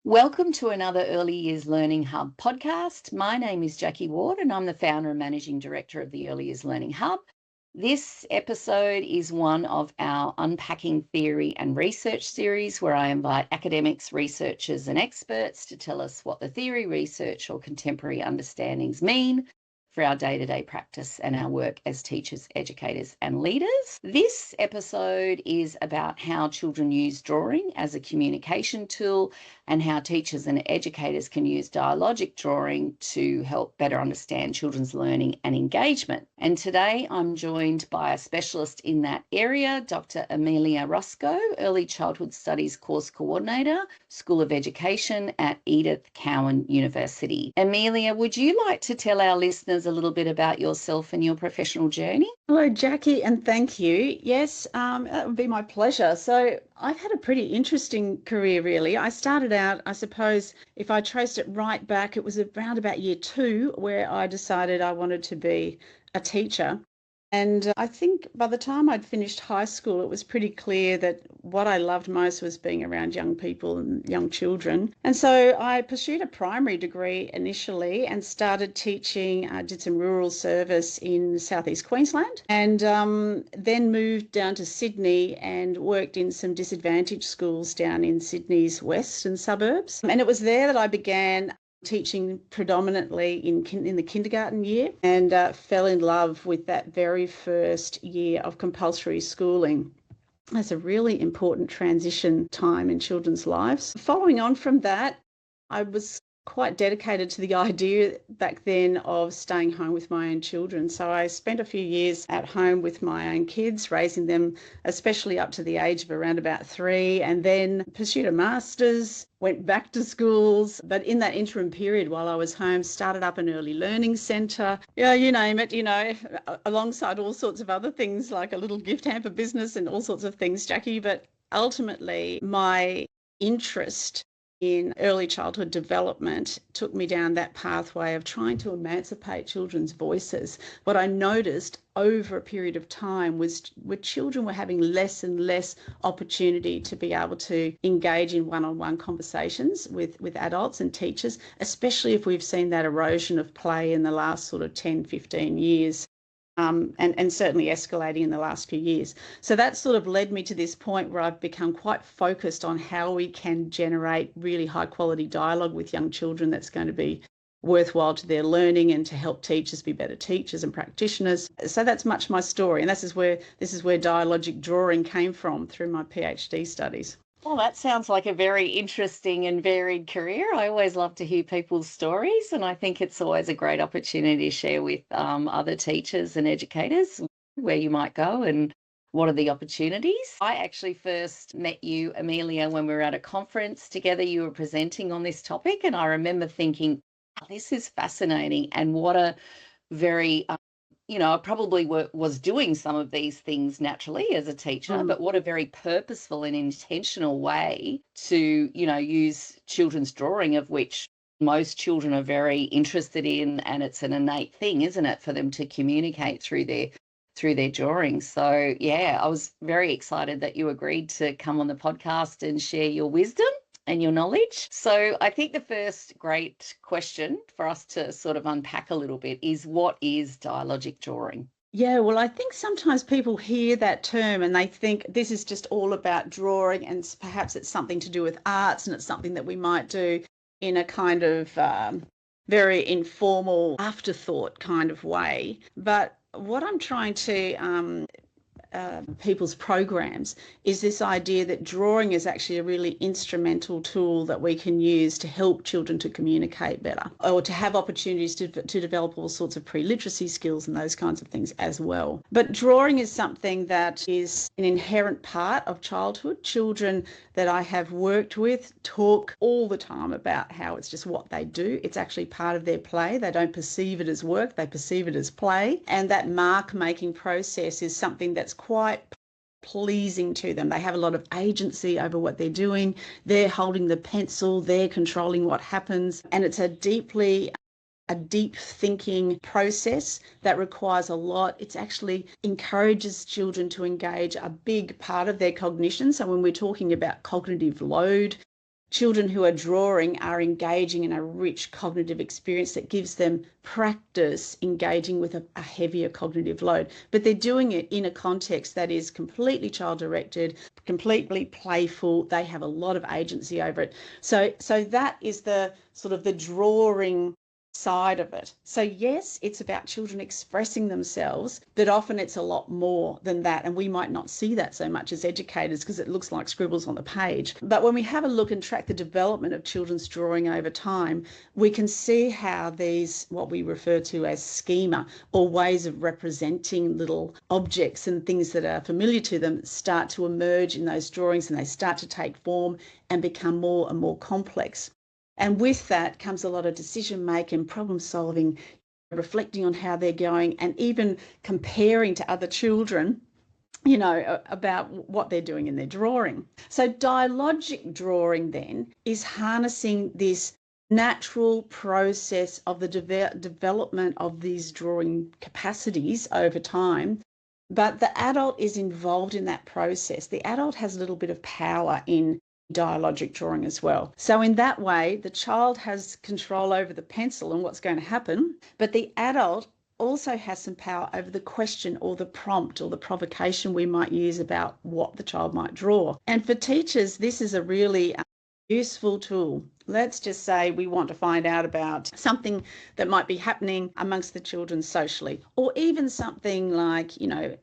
Welcome to another Early Years Learning Hub podcast. My name is Jackie Ward and I'm the founder and managing director of the Early Years Learning Hub. This episode is one of our Unpacking Theory and Research series where I invite academics, researchers and experts to tell us what the theory, research or contemporary understandings mean for our day-to-day practice and our work as teachers, educators and leaders. This episode is about how children use drawing as a communication tool and how teachers and educators can use dialogic drawing to help better understand children's learning and engagement. And today I'm joined by a specialist in that area, Dr Amelia Ruscoe, Early Childhood Studies Course Coordinator, School of Education at Edith Cowan University. Amelia, would you like to tell our listeners a little bit about yourself and your professional journey? Hello, Jackie, and thank you. Yes, that would be my pleasure. So I've had a pretty interesting career, really. I started out, I suppose, if I traced it right back, it was around about year 2 where I decided I wanted to be a teacher. And I think by the time I'd finished high school, it was pretty clear that what I loved most was being around young people and young children. And so I pursued a primary degree initially and started teaching. I did some rural service in southeast Queensland and then moved down to Sydney and worked in some disadvantaged schools down in Sydney's western suburbs. And it was there that I began teaching predominantly in the kindergarten year and fell in love with that very first year of compulsory schooling. That's a really important transition time in children's lives. Following on from that, I was quite dedicated to the idea back then of staying home with my own children. So I spent a few years at home with my own kids, raising them, especially up to the age of around about 3, and then pursued a master's, went back to schools. But in that interim period while I was home, started up an early learning centre, you name it, alongside all sorts of other things like a little gift hamper business and all sorts of things, Jackie. But ultimately, my interest in early childhood development took me down that pathway of trying to emancipate children's voices. What I noticed over a period of time was children were having less and less opportunity to be able to engage in one-on-one conversations with adults and teachers, especially if we've seen that erosion of play in the last sort of 10, 15 years. And certainly escalating in the last few years. So that sort of led me to this point where I've become quite focused on how we can generate really high quality dialogue with young children that's going to be worthwhile to their learning and to help teachers be better teachers and practitioners. So that's much my story. And this is where dialogic drawing came from through my PhD studies. Well, that sounds like a very interesting and varied career. I always love to hear people's stories, and I think it's always a great opportunity to share with other teachers and educators where you might go and what are the opportunities. I actually first met you, Amelia, when we were at a conference together. You were presenting on this topic, and I remember thinking, oh, this is fascinating, and what a very I probably was doing some of these things naturally as a teacher, but what a very purposeful and intentional way to, use children's drawing, of which most children are very interested in, and it's an innate thing, isn't it, for them to communicate through their drawing. So, yeah, I was very excited that you agreed to come on the podcast and share your wisdom and your knowledge. So I think the first great question for us to sort of unpack a little bit is, what is dialogic drawing? Yeah, well, I think sometimes people hear that term and they think this is just all about drawing, and perhaps it's something to do with arts and it's something that we might do in a kind of very informal afterthought kind of way. But what I'm trying to people's programs is this idea that drawing is actually a really instrumental tool that we can use to help children to communicate better, or to have opportunities to develop all sorts of pre-literacy skills and those kinds of things as well. But drawing is something that is an inherent part of childhood. Children that I have worked with talk all the time about how it's just what they do. It's actually part of their play. They don't perceive it as work, they perceive it as play. And that mark-making process is something that's quite pleasing to them. They have a lot of agency over what they're doing. They're holding the pencil, they're controlling what happens. And it's a deep thinking process that requires a lot. It actually encourages children to engage a big part of their cognition. So when we're talking about cognitive load, children who are drawing are engaging in a rich cognitive experience that gives them practice engaging with a heavier cognitive load. But they're doing it in a context that is completely child-directed, completely playful. They have a lot of agency over it. So that is the sort of the drawing side of it. So yes, it's about children expressing themselves, but often it's a lot more than that. And we might not see that so much as educators because it looks like scribbles on the page. But when we have a look and track the development of children's drawing over time, we can see how these, what we refer to as schema or ways of representing little objects and things that are familiar to them start to emerge in those drawings, and they start to take form and become more and more complex. And with that comes a lot of decision making, problem solving, reflecting on how they're going, and even comparing to other children, about what they're doing in their drawing. So dialogic drawing then is harnessing this natural process of the development of these drawing capacities over time. But the adult is involved in that process. The adult has a little bit of power in dialogic drawing as well. So in that way, the child has control over the pencil and what's going to happen, but the adult also has some power over the question or the prompt or the provocation we might use about what the child might draw. And for teachers, this is a really useful tool. Let's just say we want to find out about something that might be happening amongst the children socially, or even something like,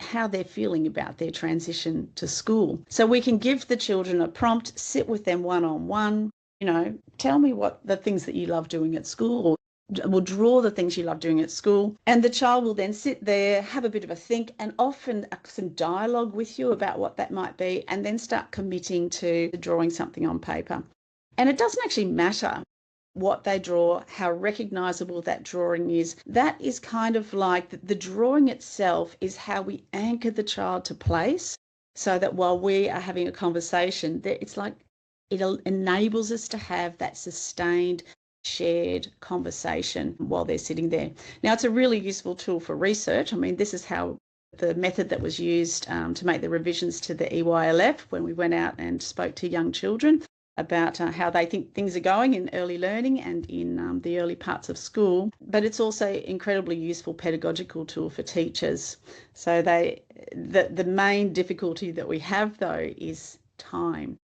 how they're feeling about their transition to school. So we can give the children a prompt, sit with them one-on-one, tell me what the things that you love doing at school, or will draw the things you love doing at school. And the child will then sit there, have a bit of a think, and often some dialogue with you about what that might be, and then start committing to drawing something on paper. And it doesn't actually matter what they draw, how recognisable that drawing is. That is kind of like the drawing itself is how we anchor the child to place, so that while we are having a conversation, it's like it enables us to have that sustained shared conversation while they're sitting there. Now, it's a really useful tool for research. I mean, this is how the method that was used to make the revisions to the EYLF when we went out and spoke to young children about how they think things are going in early learning and in the early parts of school. But it's also incredibly useful pedagogical tool for teachers. So the main difficulty that we have, though, is time.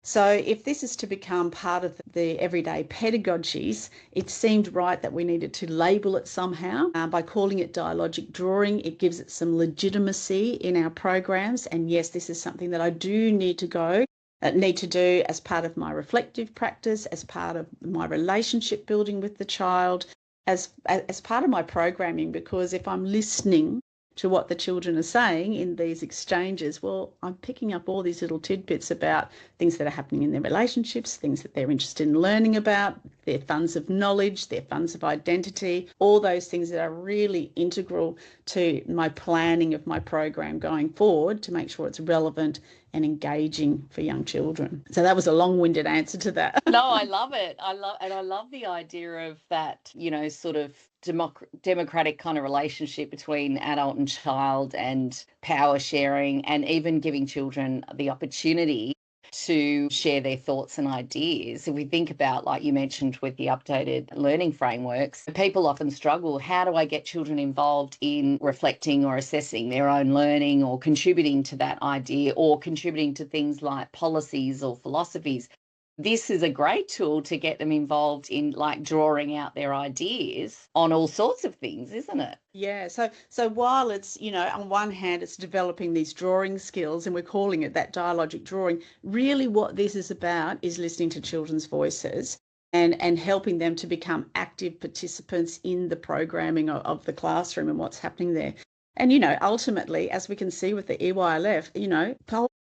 So if this is to become part of the everyday pedagogies, it seemed right that we needed to label it somehow. By calling it dialogic drawing, it gives it some legitimacy in our programs. And yes, this is something that I do need to do as part of my reflective practice, as part of my relationship building with the child, as part of my programming, because if I'm listening to what the children are saying in these exchanges, well, I'm picking up all these little tidbits about things that are happening in their relationships, things that they're interested in learning about, their funds of knowledge, their funds of identity, all those things that are really integral to my planning of my program going forward to make sure it's relevant and engaging for young children. So that was a long-winded answer to that. No, I love it. I love the idea of that, sort of democratic kind of relationship between adult and child, and power sharing, and even giving children the opportunity to share their thoughts and ideas. If we think about, like you mentioned with the updated learning frameworks, people often struggle. How do I get children involved in reflecting or assessing their own learning, or contributing to that idea, or contributing to things like policies or philosophies? This is a great tool to get them involved in, like, drawing out their ideas on all sorts of things, isn't it? Yeah, so while it's, on one hand, it's developing these drawing skills, and we're calling it that dialogic drawing, really what this is about is listening to children's voices and helping them to become active participants in the programming of the classroom and what's happening there. And, ultimately, as we can see with the EYLF,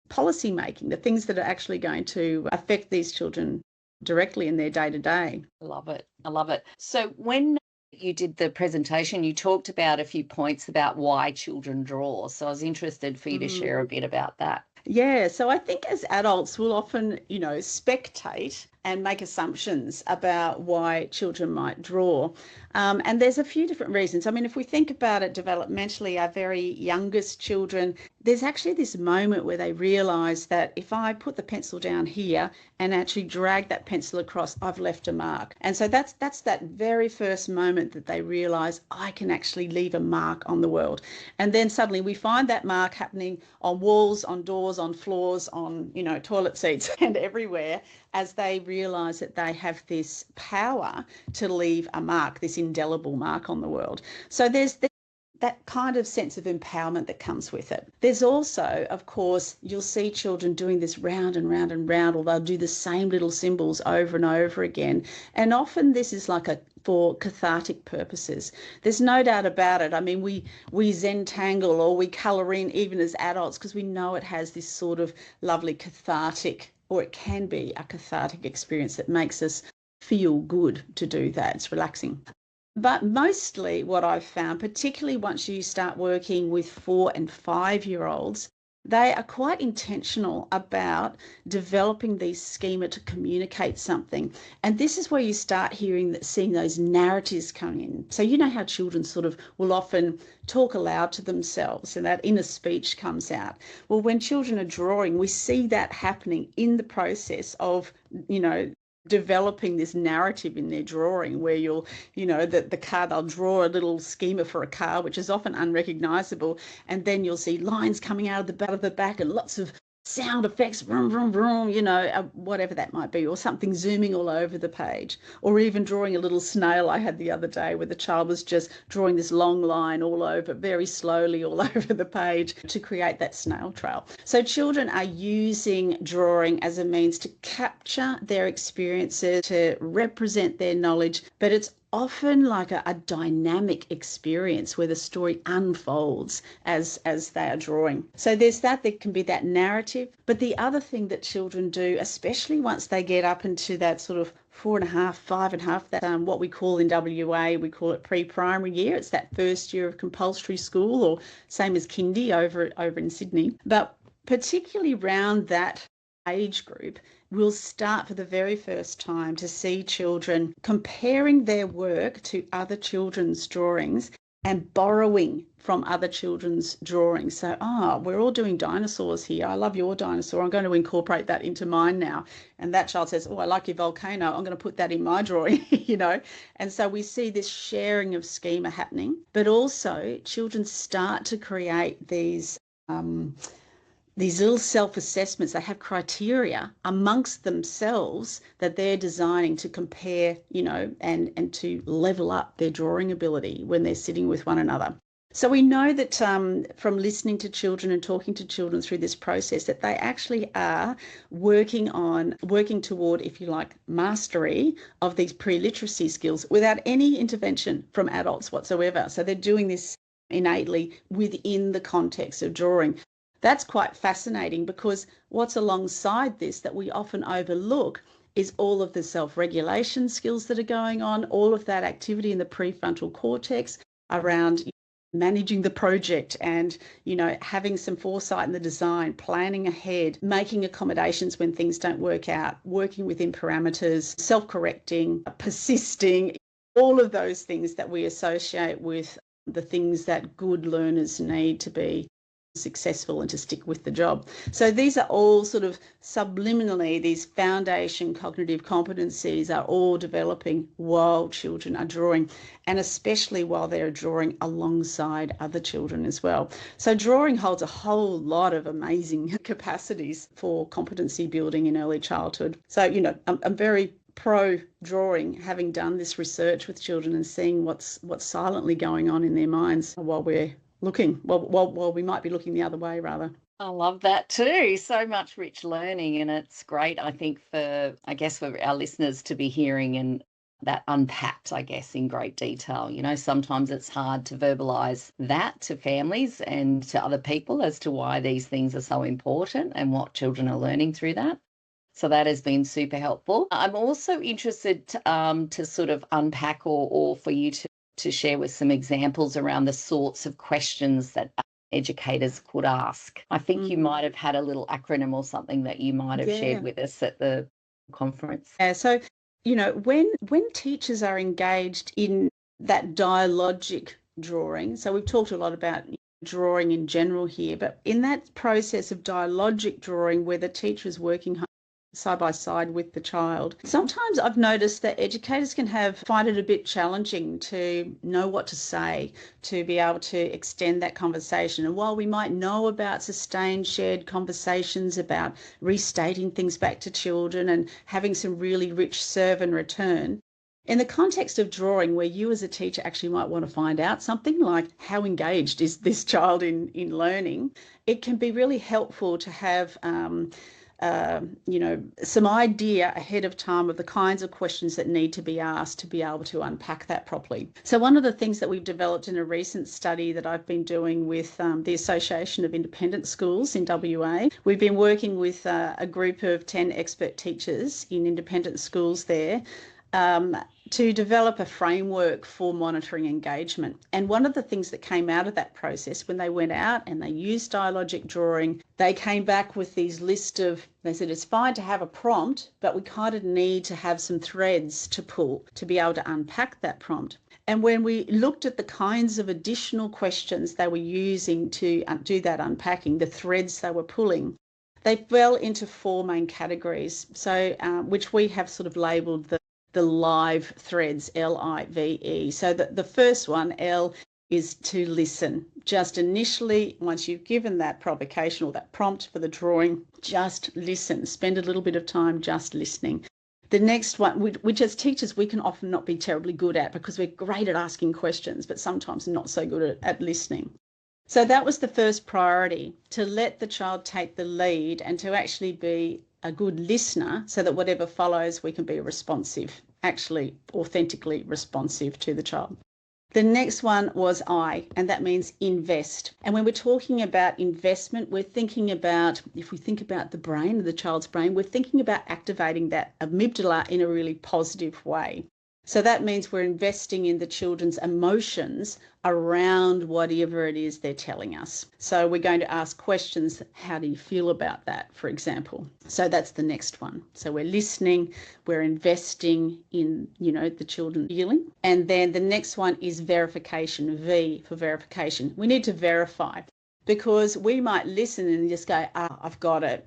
policy making, the things that are actually going to affect these children directly in their day-to-day. I love it. So when you did the presentation, you talked about a few points about why children draw. So I was interested for you to share a bit about that. Yeah, so I think as adults we'll often, spectate and make assumptions about why children might draw. And there's a few different reasons. I mean, if we think about it developmentally, our very youngest children, there's actually this moment where they realise that if I put the pencil down here and actually drag that pencil across, I've left a mark. And so that's that very first moment that they realise I can actually leave a mark on the world. And then suddenly we find that mark happening on walls, on doors, on floors, on, toilet seats and everywhere, as they realise that they have this power to leave a mark, this indelible mark on the world. So there's that kind of sense of empowerment that comes with it. There's also, of course, you'll see children doing this round and round and round, or they'll do the same little symbols over and over again. And often this is for cathartic purposes. There's no doubt about it. I mean, we Zentangle or we colour in even as adults because we know it has this sort of lovely cathartic, or it can be a cathartic experience that makes us feel good to do that. It's relaxing. But mostly what I've found, particularly once you start working with 4 and 5-year-olds, they are quite intentional about developing these schema to communicate something. And this is where you start seeing those narratives come in. So you know how children sort of will often talk aloud to themselves and that inner speech comes out. Well, when children are drawing, we see that happening in the process of, developing this narrative in their drawing where the car, they'll draw a little schema for a car, which is often unrecognizable. And then you'll see lines coming out of the back and lots of sound effects, vroom, vroom, vroom, whatever that might be, or something zooming all over the page, or even drawing a little snail I had the other day where the child was just drawing this long line all over, very slowly all over the page to create that snail trail. So children are using drawing as a means to capture their experiences, to represent their knowledge, but it's often like a dynamic experience where the story unfolds as they are drawing. So there can be that narrative. But the other thing that children do, especially once they get up into that sort of 4.5, 5.5, that what we call in WA, we call it pre-primary year. It's that first year of compulsory school, or same as kindy over in Sydney. But particularly around that age group, we'll start for the very first time to see children comparing their work to other children's drawings and borrowing from other children's drawings. So, we're all doing dinosaurs here. I love your dinosaur. I'm going to incorporate that into mine now. And that child says, I like your volcano. I'm going to put that in my drawing, And so we see this sharing of schema happening, but also children start to create these little self-assessments. They have criteria amongst themselves that they're designing to compare, and to level up their drawing ability when they're sitting with one another. So we know that from listening to children and talking to children through this process, that they actually are working toward, if you like, mastery of these pre-literacy skills without any intervention from adults whatsoever. So they're doing this innately within the context of drawing. That's quite fascinating, because what's alongside this that we often overlook is all of the self-regulation skills that are going on, all of that activity in the prefrontal cortex around managing the project and, having some foresight in the design, planning ahead, making accommodations when things don't work out, working within parameters, self-correcting, persisting, all of those things that we associate with the things that good learners need to be successful and to stick with the job. So these are all sort of subliminally, these foundation cognitive competencies are all developing while children are drawing, and especially while they're drawing alongside other children as well. So drawing holds a whole lot of amazing capacities for competency building in early childhood. So, I'm very pro drawing, having done this research with children and seeing what's silently going on in their minds while we're looking, well, we might be looking the other way, rather. I love that too. So much rich learning, and it's great, I think, for our listeners to be hearing and that unpacked, I guess, in great detail. Sometimes it's hard to verbalise that to families and to other people as to why these things are so important and what children are learning through that. So that has been super helpful. I'm also interested to sort of unpack or for you to share with some examples around the sorts of questions that educators could ask. I think you might have had a little acronym or something that you might have shared with us at the conference. Yeah, so, when teachers are engaged in that dialogic drawing, so we've talked a lot about drawing in general here, but in that process of dialogic drawing where the teacher is working side by side with the child, sometimes I've noticed that educators can find it a bit challenging to know what to say, to be able to extend that conversation. And while we might know about sustained shared conversations, about restating things back to children and having some really rich serve and return, in the context of drawing, where you as a teacher actually might want to find out something like how engaged is this child in learning, it can be really helpful to have some idea ahead of time of the kinds of questions that need to be asked to be able to unpack that properly. So one of the things that we've developed in a recent study that I've been doing with the Association of Independent Schools in WA, we've been working with a group of 10 expert teachers in independent schools there, to develop a framework for monitoring engagement. And one of the things that came out of that process, when they went out and they used dialogic drawing, they came back with these they said, it's fine to have a prompt, but we kind of need to have some threads to pull to be able to unpack that prompt. And when we looked at the kinds of additional questions they were using to do that unpacking, the threads they were pulling, they fell into 4 main categories, so which we have sort of labelled the live threads, LIVE. So the first one, L, is to listen. Just initially, once you've given that provocation or that prompt for the drawing, just listen. Spend a little bit of time just listening. The next one, which as teachers we can often not be terribly good at because we're great at asking questions, but sometimes not so good at listening. So that was the first priority, to let the child take the lead and to actually be a good listener so that whatever follows, we can be responsive, actually authentically responsive to the child. The next one was I, and that means invest. And when we're talking about investment, we're thinking about, if we think about the brain, the child's brain, we're thinking about activating that amygdala in a really positive way. So that means we're investing in the children's emotions around whatever it is they're telling us. So we're going to ask questions, how do you feel about that, for example? So that's the next one. So we're listening, we're investing in, the children feeling. And then the next one is verification, V for verification. We need to verify. Because we might listen and just go, I've got it,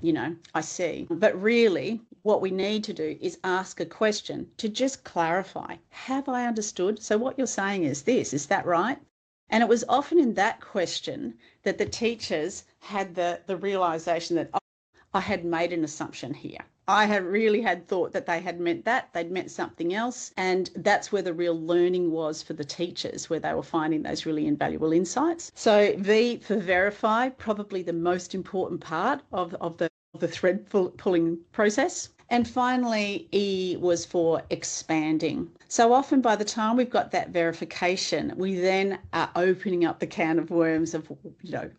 I see. But really, what we need to do is ask a question to just clarify. Have I understood? So what you're saying is this, is that right? And it was often in that question that the teachers had the realization that, I had made an assumption here. I had really thought that they had meant that, they'd meant something else. And that's where the real learning was for the teachers, where they were finding those really invaluable insights. So V for verify, probably the most important part of the thread pulling process. And finally, E was for expanding. So often by the time we've got that verification, we then are opening up the can of worms of,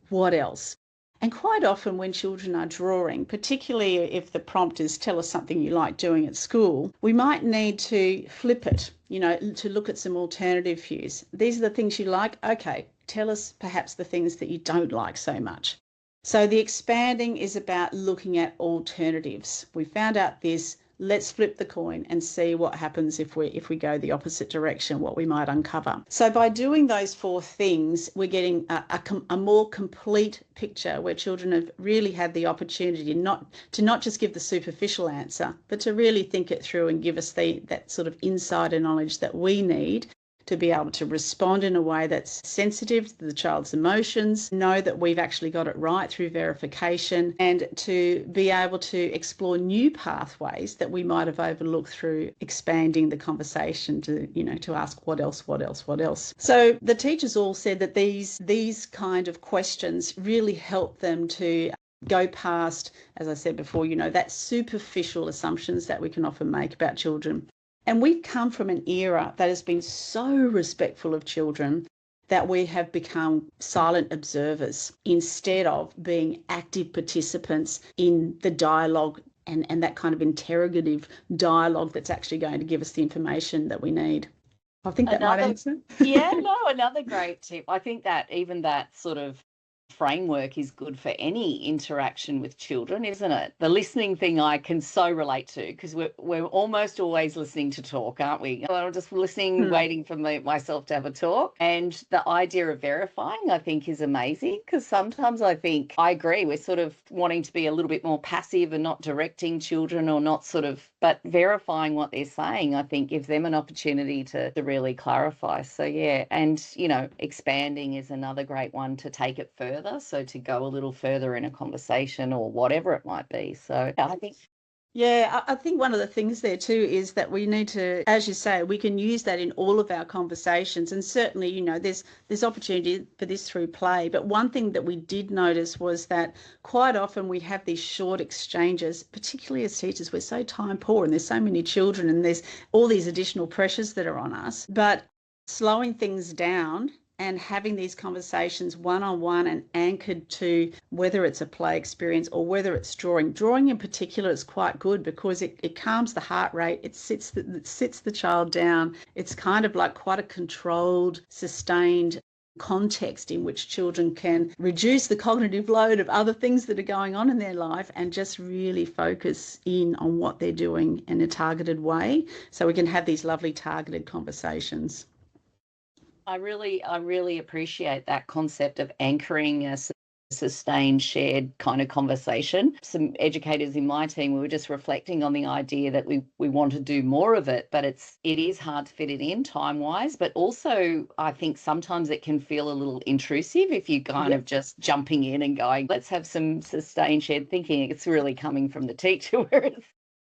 what else? And quite often when children are drawing, particularly if the prompt is tell us something you like doing at school, we might need to flip it, to look at some alternative views. These are the things you like. Okay, tell us perhaps the things that you don't like so much. So the expanding is about looking at alternatives. We found out this. Let's flip the coin and see what happens if we go the opposite direction, what we might uncover. So by doing those 4 things, we're getting a more complete picture where children have really had the opportunity to not just give the superficial answer, but to really think it through and give us that sort of insider knowledge that we need to be able to respond in a way that's sensitive to the child's emotions, know that we've actually got it right through verification, and to be able to explore new pathways that we might have overlooked through expanding the conversation to ask what else. So the teachers all said that these kind of questions really help them to go past, as I said before, that superficial assumptions that we can often make about children. And we've come from an era that has been so respectful of children that we have become silent observers instead of being active participants in the dialogue and that kind of interrogative dialogue that's actually going to give us the information that we need. I think that might answer. Yeah, no, another great tip. I think that even that sort of framework is good for any interaction with children, isn't it? The listening thing I can so relate to, because we're almost always listening to talk, aren't we? I'm just listening, waiting for myself to have a talk. And the idea of verifying, I think, is amazing, because sometimes I think, I agree, we're sort of wanting to be a little bit more passive and not directing children, or not sort of, but verifying what they're saying, I think gives them an opportunity to really clarify. So yeah, and expanding is another great one to take it further. So to go a little further in a conversation or whatever it might be. So I think. Yeah, I think one of the things there too is that we need to, as you say, we can use that in all of our conversations. And certainly, there's opportunity for this through play. But one thing that we did notice was that quite often we have these short exchanges, particularly as teachers, we're so time poor and there's so many children and there's all these additional pressures that are on us. But slowing things down and having these conversations one-on-one and anchored to whether it's a play experience or whether it's drawing. Drawing in particular is quite good because it calms the heart rate. It sits the child down. It's kind of like quite a controlled, sustained context in which children can reduce the cognitive load of other things that are going on in their life and just really focus in on what they're doing in a targeted way, so we can have these lovely targeted conversations. I really appreciate that concept of anchoring a sustained, shared kind of conversation. Some educators in my team, we were just reflecting on the idea that we want to do more of it, but it is hard to fit it in time-wise. But also, I think sometimes it can feel a little intrusive if you kind of just jumping in and going, let's have some sustained shared thinking. It's really coming from the teacher, whereas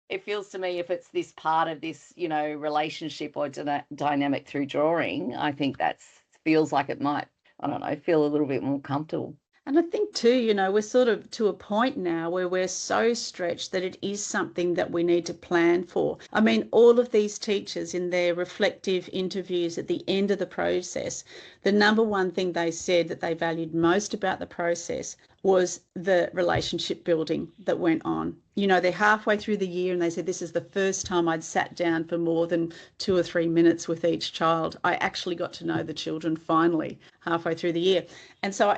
it feels to me if it's this part of this, relationship or dynamic through drawing, I think that feels like it might, I don't know, feel a little bit more comfortable. And I think too, we're sort of to a point now where we're so stretched that it is something that we need to plan for. I mean, all of these teachers in their reflective interviews at the end of the process, the number one thing they said that they valued most about the process was the relationship building that went on. They're halfway through the year and they said, this is the first time I'd sat down for more than 2 or 3 minutes with each child. I actually got to know the children finally halfway through the year. And so,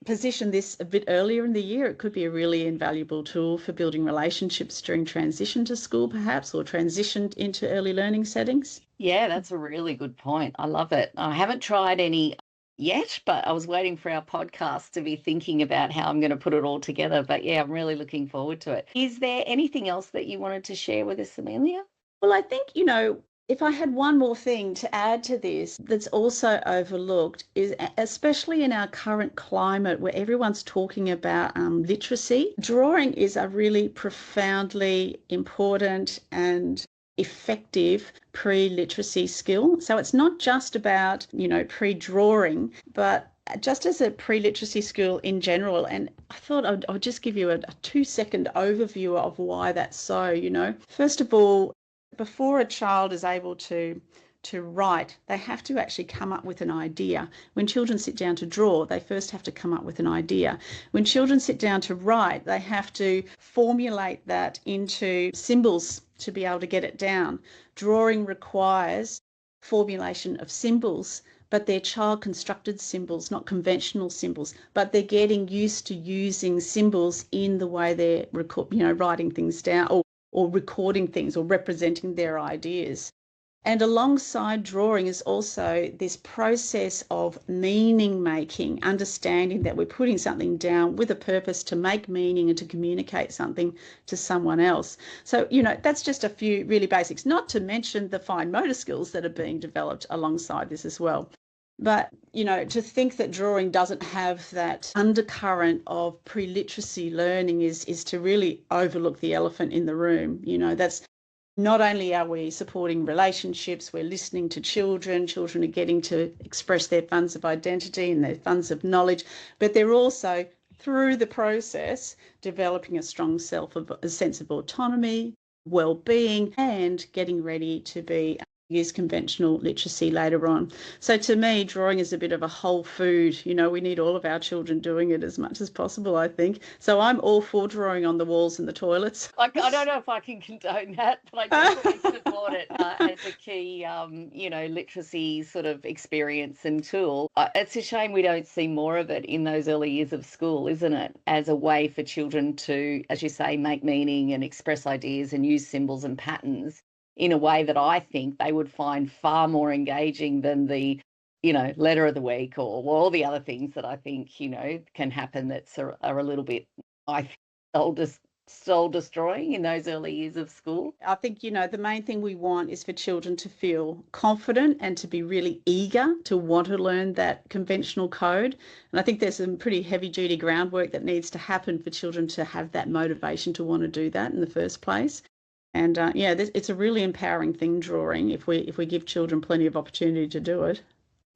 position this a bit earlier in the year. It could be a really invaluable tool for building relationships during transition to school, perhaps, or transition into early learning settings. Yeah, that's a really good point. I love it. I haven't tried any yet, but I was waiting for our podcast to be thinking about how I'm going to put it all together. But yeah, I'm really looking forward to it. Is there anything else that you wanted to share with us, Amelia? Well, I think, if I had one more thing to add to this that's also overlooked is, especially in our current climate where everyone's talking about literacy, drawing is a really profoundly important and effective pre-literacy skill. So it's not just about, pre-drawing, but just as a pre-literacy skill in general. And I thought I'd just give you a 2-second overview of why that's so. First of all, before a child is able to write, they have to actually come up with an idea. When children sit down to draw, they first have to come up with an idea. When children sit down to write, they have to formulate that into symbols to be able to get it down. Drawing requires formulation of symbols, but they're child-constructed symbols, not conventional symbols, but they're getting used to using symbols in the way they're writing things down or recording things or representing their ideas. And alongside drawing is also this process of meaning making, understanding that we're putting something down with a purpose to make meaning and to communicate something to someone else. So, that's just a few really basics, not to mention the fine motor skills that are being developed alongside this as well. But, to think that drawing doesn't have that undercurrent of pre-literacy learning is to really overlook the elephant in the room. That's not only are we supporting relationships, we're listening to children are getting to express their funds of identity and their funds of knowledge, but they're also, through the process, developing a strong sense of autonomy, well-being, and getting ready to be use conventional literacy later on. So to me, drawing is a bit of a whole food. You know, we need all of our children doing it as much as possible, I think. So I'm all for drawing on the walls and the toilets. I don't know if I can condone that, but I definitely support it as a key, literacy sort of experience and tool. It's a shame we don't see more of it in those early years of school, isn't it? As a way for children to, as you say, make meaning and express ideas and use symbols and patterns in a way that I think they would find far more engaging than the, letter of the week or all the other things that I think, can happen are a little bit, I think, soul destroying in those early years of school. I think, the main thing we want is for children to feel confident and to be really eager to want to learn that conventional code. And I think there's some pretty heavy duty groundwork that needs to happen for children to have that motivation to want to do that in the first place. And it's a really empowering thing, drawing, if we give children plenty of opportunity to do it.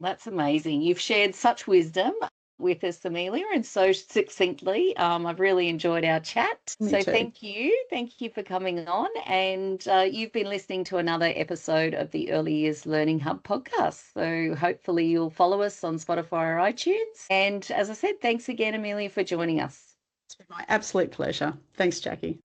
That's amazing. You've shared such wisdom with us, Amelia, and so succinctly. I've really enjoyed our chat. Me So too. thank you. Thank you for coming on. And you've been listening to another episode of the Early Years Learning Hub podcast. So hopefully you'll follow us on Spotify or iTunes. And as I said, thanks again, Amelia, for joining us. It's been my absolute pleasure. Thanks, Jackie.